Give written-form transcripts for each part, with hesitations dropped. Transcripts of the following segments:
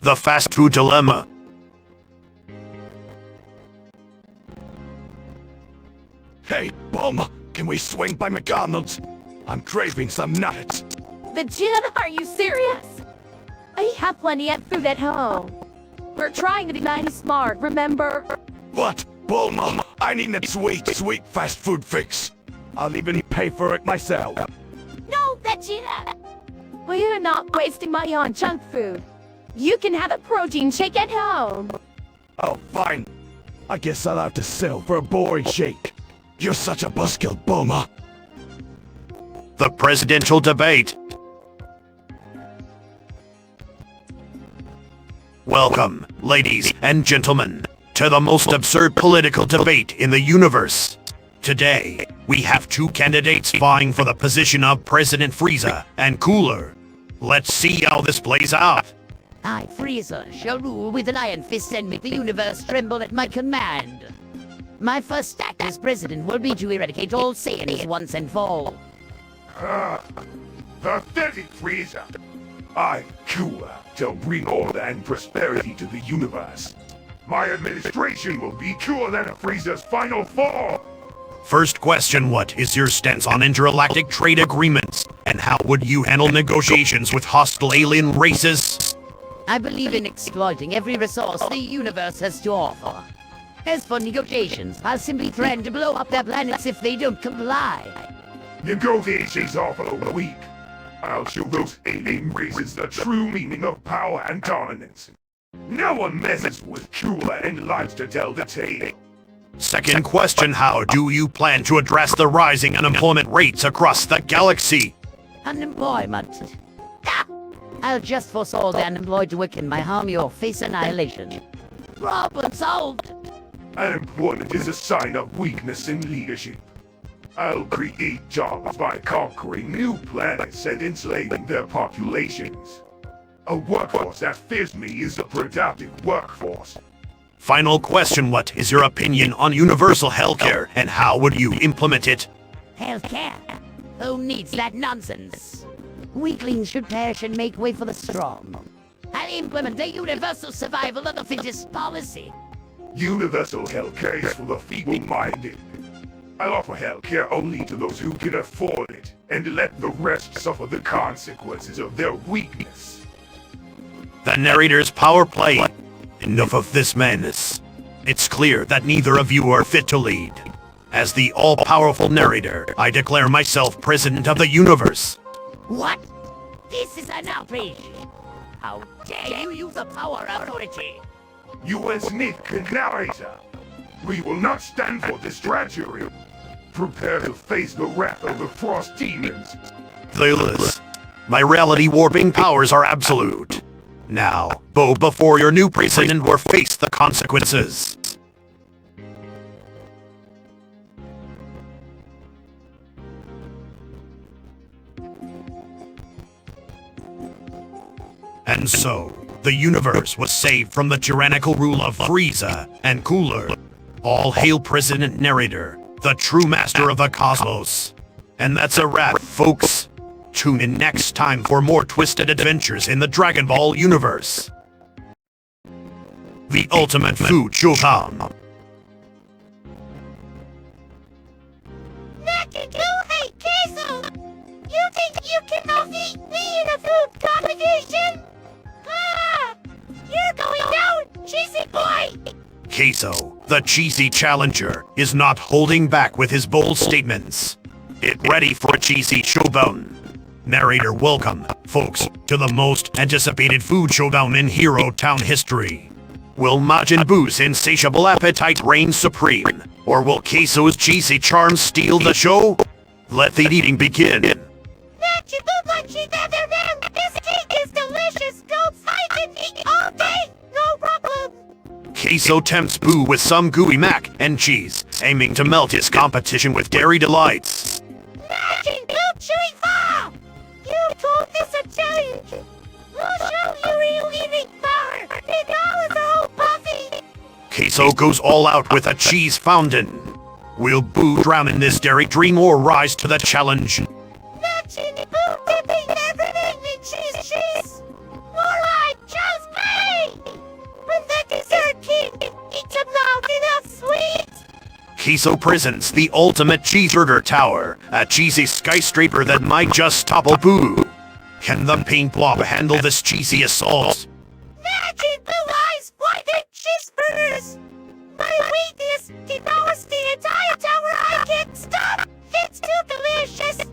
The fast food dilemma. Hey, Bulma, can we swing by McDonald's? I'm craving some nuggets. Vegeta, are you serious? I have plenty of food at home. We're trying to be nice smart, remember? What? Bulma, I need a sweet fast food fix. I'll even pay for it myself. No, Vegeta! We're not wasting money on junk food. You can have a protein shake at home. Oh, fine. I guess I'll have to settle for a boring shake. You're such a buzzkill, Bulma. The presidential debate. Welcome, ladies and gentlemen, to the most absurd political debate in the universe. Today, we have two candidates vying for the position of President Frieza and Cooler. Let's see how this plays out. I, Frieza, shall rule with an iron fist and make the universe tremble at my command. My first act as president will be to eradicate all Saiyans once and for all. Pathetic Frieza! I'm Cooler to bring order and prosperity to the universe. My administration will be cooler than Frieza's final fall! First question, what is your stance on intergalactic trade agreements? And how would you handle negotiations with hostile alien races? I believe in exploiting every resource the universe has to offer. As for negotiations, I'll simply threaten to blow up their planets if they don't comply. Negotiations are for the weak. I'll show those alien races the true meaning of power and dominance. No one messes with Cooler and likes to tell the tale. Second question, how do you plan to address the rising unemployment rates across the galaxy? Unemployment. I'll just force all the unemployed to work in my army or face annihilation. Problem solved! Unemployment is a sign of weakness in leadership. I'll create jobs by conquering new planets and enslaving their populations. A workforce that fits me is a productive workforce. Final question, what is your opinion on universal healthcare and how would you implement it? Healthcare? Who needs that nonsense? Weaklings should perish and make way for the strong. I'll implement a universal survival of the fittest policy. Universal healthcare is for the feeble-minded. I'll offer healthcare only to those who can afford it, and let the rest suffer the consequences of their weakness. The narrator's power play. Enough of this madness. It's clear that neither of you are fit to lead. As the all-powerful narrator, I declare myself president of the universe. What? This is an outrage! How dare you use the power authority! You as Nick and narrator! We will not stand for this drudgery! Prepare to face the wrath of the Frost Demons! Playlist. My reality warping powers are absolute. Now, bow before your new president or face the consequences. And so, the universe was saved from the tyrannical rule of Frieza and Cooler. All hail President Narrator, the true master of the cosmos. And that's a wrap, folks. Tune in next time for more twisted adventures in the Dragon Ball universe. The ultimate food showdown. Hey, Queso! You think you can defeat me in a food competition? You're going down, cheesy boy! Queso, the cheesy challenger, is not holding back with his bold statements. Get ready for a cheesy showdown. Narrator, welcome, folks, to the most anticipated food showdown in Hero Town history. Will Majin Buu's insatiable appetite reign supreme, or will Queso's cheesy charms steal the show? Let the eating begin. This cake is delicious, goats. I can eat all day, no problem. Queso tempts Buu with some gooey mac and cheese, aiming to melt his competition with dairy delights. Imagine Goop chewing far! You call this a challenge? We'll show you real eating power! It was a whole puffy! Queso goes all out with a cheese fountain. Will Buu drown in this dairy dream or rise to the challenge? Imagine Boo dipping everything in cheese! Alright, just me! Queso presents the ultimate cheeseburger tower, a cheesy skyscraper that might just topple Boo. Can the pink blob handle this cheesy assault? Magic blue eyes, why they cheeseburgers? My weakness devours the entire tower. I can't stop. It's too delicious.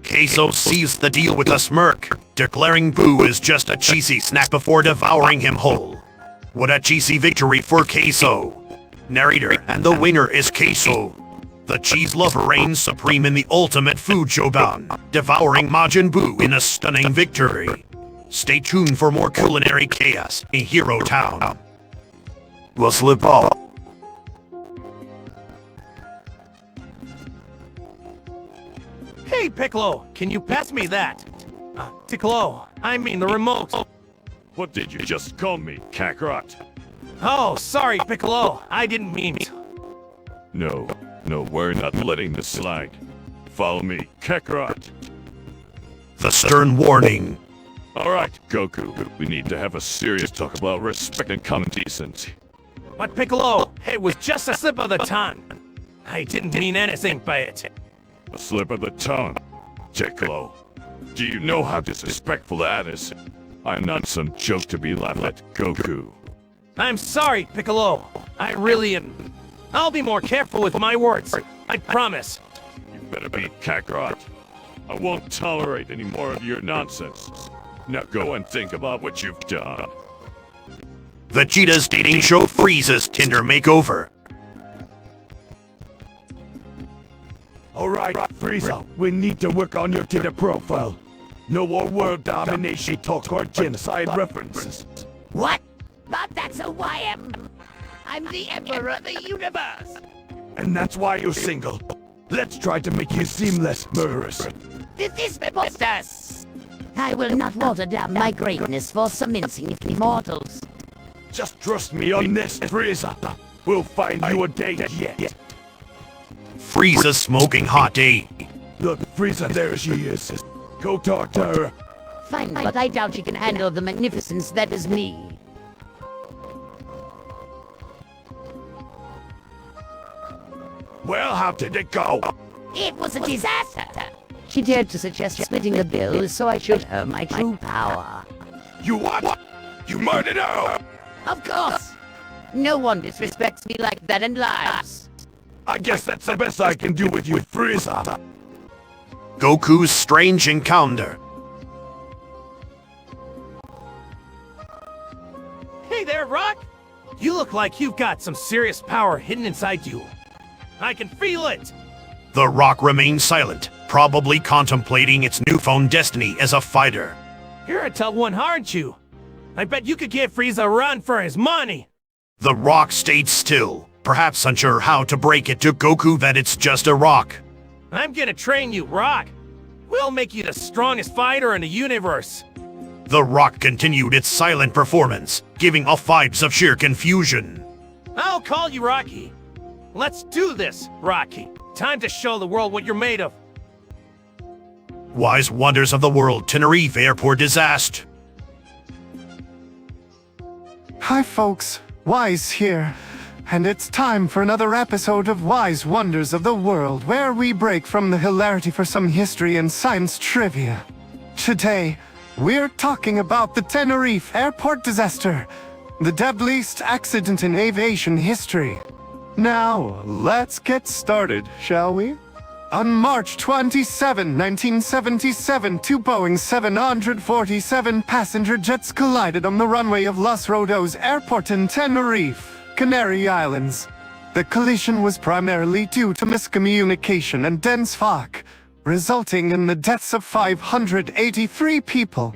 Queso seals the deal with a smirk, declaring Boo is just a cheesy snack before devouring him whole. What a cheesy victory for Queso! Narrator, and the winner is Queso. The cheese lover reigns supreme in the ultimate food showdown, devouring Majin Buu in a stunning victory. Stay tuned for more culinary chaos in Hero Town. We'll slip off. Hey, Piccolo, can you pass me that? Piccolo, I mean the remote. What did you just call me, Kakarot? Oh, sorry, Piccolo, I didn't mean it. No, we're not letting this slide. Follow me, Kakarot. The stern warning. Alright, Goku, we need to have a serious talk about respect and common decency. But Piccolo, it was just a slip of the tongue. I didn't mean anything by it. A slip of the tongue. Piccolo, do you know how disrespectful that is? I'm not some joke to be laughed at, Goku. I'm sorry, Piccolo. I really am. I'll be more careful with my words. I promise. You better be, Kakarot. I won't tolerate any more of your nonsense. Now go and think about what you've done. Vegeta's dating show Frieza's Tinder makeover. Alright, Frieza, we need to work on your Tinder profile. No more world domination talk or genocide references. What? But that's who I am. I'm the Emperor of the Universe. And that's why you're single. Let's try to make you seem less murderous. This is preposterous. I will not water down my greatness for some insignificant mortals. Just trust me on this, Frieza. We'll find you a date yet. Frieza's smoking hot date. Look, Frieza, there she is. Go talk to her. Fine, but I doubt you can handle the magnificence that is me. Well, how did it go? It was a disaster. She dared to suggest splitting the bill, so I showed her my true power. You what? You murdered her! Of course. No one disrespects me like that and lies. I guess that's the best I can do with you, Frieza. Goku's strange encounter. Hey there, Rock! You look like you've got some serious power hidden inside you. I can feel it! The Rock remains silent, probably contemplating its newfound destiny as a fighter. You're a tough one, aren't you? I bet you could give Frieza a run for his money! The Rock stayed still, perhaps unsure how to break it to Goku that it's just a rock. I'm gonna train you, Rock! We'll make you the strongest fighter in the universe! The Rock continued its silent performance, giving off vibes of sheer confusion. I'll call you Rocky. Let's do this, Rocky. Time to show the world what you're made of. Wise wonders of the world, Tenerife airport disaster. Hi folks, Whis here, and it's time for another episode of Wise Wonders of the World, where we break from the hilarity for some history and science trivia. Today, we're talking about the Tenerife airport disaster, the deadliest accident in aviation history. Now, let's get started, shall we? On March 27, 1977, two Boeing 747 passenger jets collided on the runway of Los Rodos Airport in Tenerife, Canary Islands. The collision was primarily due to miscommunication and dense fog, resulting in the deaths of 583 people.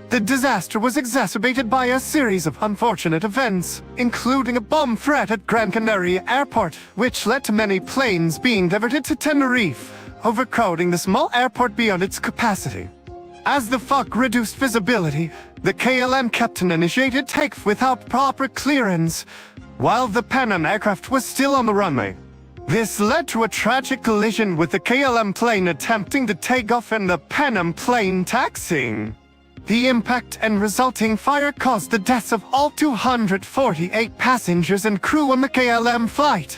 The disaster was exacerbated by a series of unfortunate events, including a bomb threat at Gran Canaria Airport, which led to many planes being diverted to Tenerife, overcrowding the small airport beyond its capacity. As the fog reduced visibility, the KLM captain initiated takeoff without proper clearance, while the Pan Am aircraft was still on the runway. This led to a tragic collision with the KLM plane attempting to take off and the Pan Am plane taxiing. The impact and resulting fire caused the deaths of all 248 passengers and crew on the KLM flight,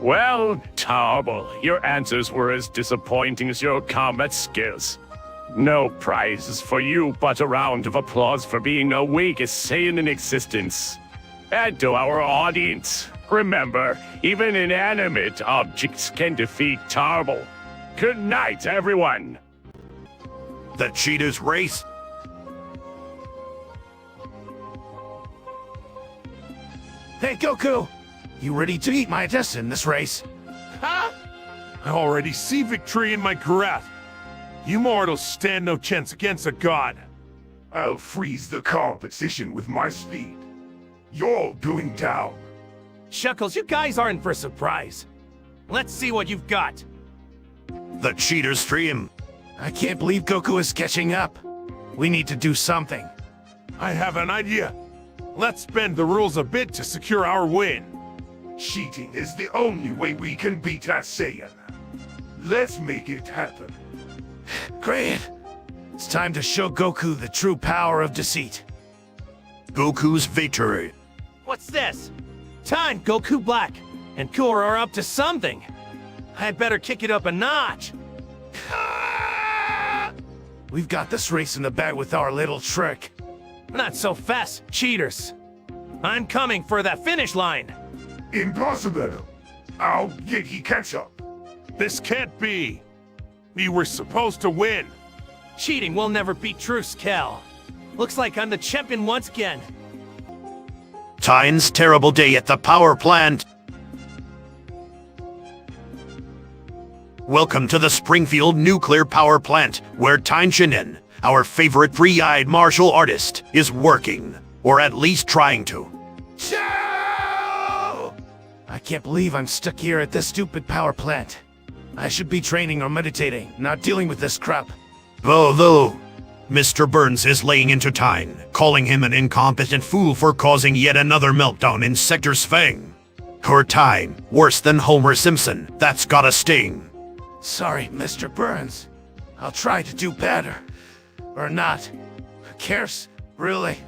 Well, terrible. Your answers were as disappointing as your combat skills. No prizes for you, but a round of applause for being the weakest Saiyan in existence. And to our audience, remember, even inanimate objects can defeat Tarble. Good night, everyone. The cheetah's race? Hey, Goku! You ready to eat my test in this race? Huh? I already see victory in my grasp. You mortals stand no chance against a god. I'll freeze the competition with my speed. You're going down. Shuckles, you guys are in for a surprise. Let's see what you've got. The cheater's stream. I can't believe Goku is catching up. We need to do something. I have an idea. Let's bend the rules a bit to secure our win. Cheating is the only way we can beat that Saiyan. Let's make it happen. Great. It's time to show Goku the true power of deceit. Goku's victory. What's this? Time, Goku Black, and Cooler are up to something. I better kick it up a notch. We've got this race in the bag with our little trick. Not so fast, cheaters. I'm coming for that finish line. Impossible. I'll get he catch up. This can't be. We were supposed to win. Cheating will never beat Truce, Kel. Looks like I'm the champion once again. Tien's terrible day at the power plant. Welcome to the Springfield Nuclear Power Plant, where Tien, our favorite three-eyed martial artist, is working. Or at least trying to. I can't believe I'm stuck here at this stupid power plant. I should be training or meditating, not dealing with this crap. Though, Mr. Burns is laying into Tien, calling him an incompetent fool for causing yet another meltdown in Sector Sphang. Her Tien, worse than Homer Simpson, that's gotta sting. Sorry, Mr. Burns. I'll try to do better. Or not. Who cares, really?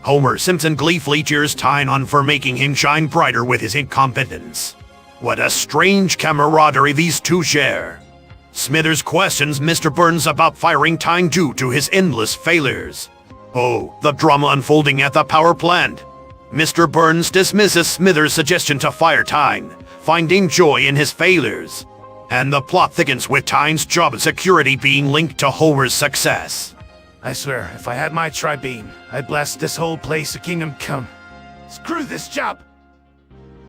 Homer Simpson gleefully cheers Tien on for making him shine brighter with his incompetence. What a strange camaraderie these two share. Smithers questions Mr. Burns about firing Tien due to his endless failures. Oh, the drama unfolding at the power plant. Mr. Burns dismisses Smithers' suggestion to fire Tien, finding joy in his failures. And the plot thickens with Tien's job security being linked to Homer's success. I swear, if I had my tri-beam, I'd blast this whole place to kingdom come. Screw this job!